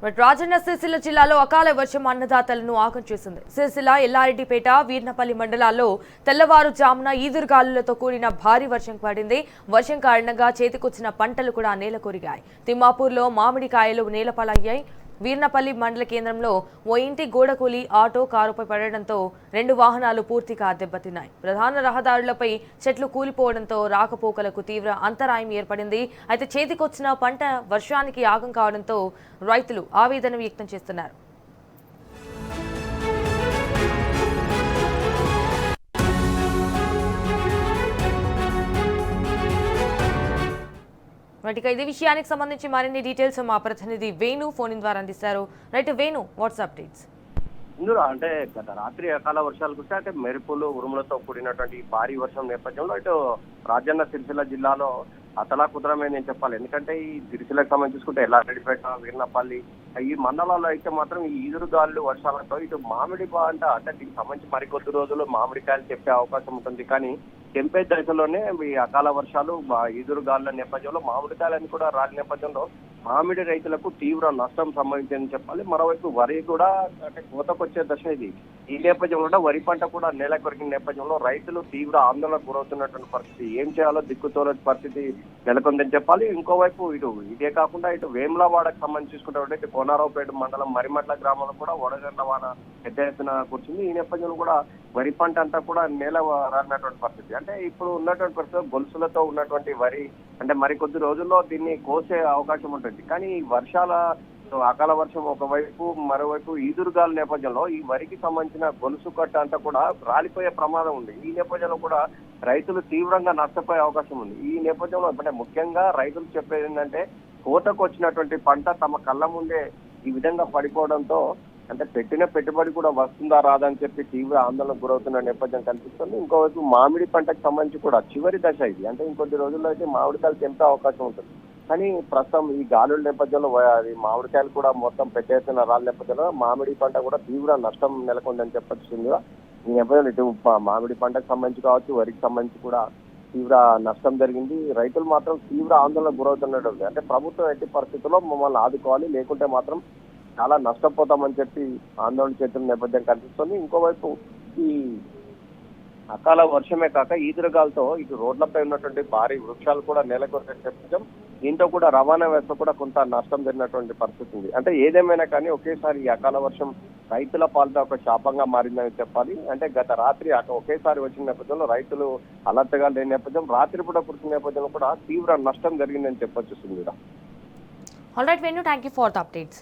రాజన్న సిరిసిల్ల జిల్లాలో అకాల వర్షం అన్నదాతలను ఆగం చేసింది. సిరిసిల్ల, ఎల్లారెడ్డిపేట, వీర్నపల్లి మండలాల్లో తెల్లవారుజామున ఈదురుగాలులతో కూడిన భారీ వర్షం పడింది. వర్షం కారణంగా చేతికొచ్చిన పంటలు కూడా నేలకొరిగాయి. తిమ్మాపూర్లో మామిడికాయలు నేలపాలయ్యాయి. వీర్నపల్లి మండల కేంద్రంలో ఓ ఇంటి గోడకూలి ఆటో కారుపై పడడంతో 2 వాహనాలు పూర్తిగా దెబ్బతిన్నాయి. ప్రధాన రహదారులపై చెట్లు కూలిపోవడంతో రాకపోకలకు తీవ్ర అంతరాయం ఏర్పడింది. అయితే చేతికొచ్చిన పంట వర్షానికి ఆగం కావడంతో రైతులు ఆవేదన వ్యక్తం చేస్తున్నారు. ఇదే విషయానికి సంబంధించి మరిన్ని డీటెయిల్స్ మా ప్రతినిధి వేణు ఫోన్ ద్వారా అందిస్తారు. Right Venu, what's updates? ఇందులో అంటే గత రాత్రి అకాల వర్షాలు కురిస్తే అంటే మెరుపులు ఉరుములతో కూడినటువంటి భారీ వర్షం నేపథ్యంలో ఇటు రాజన్న సిరిసిల్ల జిల్లాలో అతలాకుతలమే నేను చెప్పాలి. ఎందుకంటే ఈ సిరిసిల్లకు సంబంధించి చూసుకుంటే ఎల్లారెడ్డిపేట, వీర్నపల్లి ఈ మండలాల్లో అయితే మాత్రం ఈ ఈదురుగాలు వర్షాలతో ఇటు మామిడి పంట అంటే దీనికి సంబంధించి మరికొద్ది రోజులు మామిడికాయలు చెప్పే అవకాశం ఉంటుంది. కానీ తెంపే దశలోనే ఈ అకాల వర్షాలు ఈదురుగాలుల నేపథ్యంలో మామిడికాయలని కూడా రాని నేపథ్యంలో మామిడి రైతులకు తీవ్ర నష్టం సంభవించిందని చెప్పాలి. మరోవైపు వరి కూడా అంటే కోతకొచ్చే దశ ఇది. ఈ నేపథ్యంలో కూడా వరి పంట కూడా నేల కొరికిన నేపథ్యంలో రైతులు తీవ్ర ఆందోళనకు గురవుతున్నటువంటి పరిస్థితి. ఏం చేయాలో దిక్కుతోలని పరిస్థితి నెలకొందని చెప్పాలి. ఇంకోవైపు ఇదే కాకుండా ఇటు వేములవాడకు సంబంధించి చూసుకుంటే ఇటు కోనారావుపేట మండలం మరిమట్ల గ్రామంలో కూడా వడగండ్ల వాన పెద్ద ఎత్తున కూర్చుంది. ఈ నేపథ్యంలో కూడా వరి పంట అంతా కూడా నేల రాలినటువంటి పరిస్థితి. అంటే ఇప్పుడు ఉన్నటువంటి పరిస్థితి గొలుసులతో ఉన్నటువంటి వరి అంటే మరికొద్ది రోజుల్లో దీన్ని కోసే అవకాశం ఉంటుంది. కానీ ఈ వర్షాల అకాల వర్షం ఒకవైపు, మరోవైపు ఈదురుగాల నేపథ్యంలో ఈ వరికి సంబంధించిన గొలుసు కట్ట అంతా కూడా రాలిపోయే ప్రమాదం ఉంది. ఈ నేపథ్యంలో కూడా రైతులు తీవ్రంగా నష్టపోయే అవకాశం ఉంది. ఈ నేపథ్యంలో అంటే ముఖ్యంగా రైతులు చెప్పేది ఏంటంటే కోతకు వచ్చినటువంటి పంట తమ కళ్ళ ముందే ఈ విధంగా పడిపోవడంతో అంటే పెట్టిన పెట్టుబడి కూడా వస్తుందా రాదా అని చెప్పి తీవ్ర ఆందోళనకు గురవుతున్న నేపథ్యం కనిపిస్తుంది. ఇంకోవైపు మామిడి పంటకు సంబంధించి కూడా చివరి దశ ఇది. అంటే ఇంకొద్ది రోజుల్లో అయితే మామిడికాయలు తెంపే అవకాశం ఉంటుంది. కానీ ప్రస్తుతం ఈ గాలుల నేపథ్యంలో అది మామిడికాయలు కూడా మొత్తం పెట్టేస్తున్న రాళ్ళ నేపథ్యంలో మామిడి పంట కూడా తీవ్ర నష్టం నెలకొందని చెప్పొచ్చింది. ఈ నేపథ్యంలో ఇటు మామిడి పంటకు సంబంధించి కావచ్చు, వరికి సంబంధించి కూడా తీవ్ర నష్టం జరిగింది. రైతులు మాత్రం తీవ్ర ఆందోళనకు గురవుతున్నట్టు. అంటే ప్రభుత్వం ఎట్టి పరిస్థితుల్లో మమ్మల్ని ఆదుకోవాలి, లేకుంటే మాత్రం చాలా నష్టపోతామని చెప్పి ఆందోళన చేస్తున్న నేపథ్యం కనిపిస్తుంది. ఇంకోవైపు ఈ అకాల వర్షమే కాక ఈదురుగాలతో ఇటు రోడ్లపై ఉన్నటువంటి భారీ వృక్షాలు కూడా నేలకొరికే నేపథ్యం. దీంతో కూడా రవాణా వ్యవస్థ కూడా కొంత నష్టం జరిగినటువంటి పరిస్థితి ఉంది. అంటే ఏదేమైనా కానీ ఒకేసారి ఈ అకాల వర్షం రైతుల పాలిట ఒక శాపంగా మారిందని చెప్పాలి. అంటే గత రాత్రి ఒకేసారి వచ్చిన నేపథ్యంలో రైతులు అలర్ట్గా లేని నేపథ్యం, రాత్రిపూట కురిసిన నేపథ్యంలో కూడా తీవ్ర నష్టం జరిగిందని చెప్పొచ్చు. All right Venu, thank you for the updates.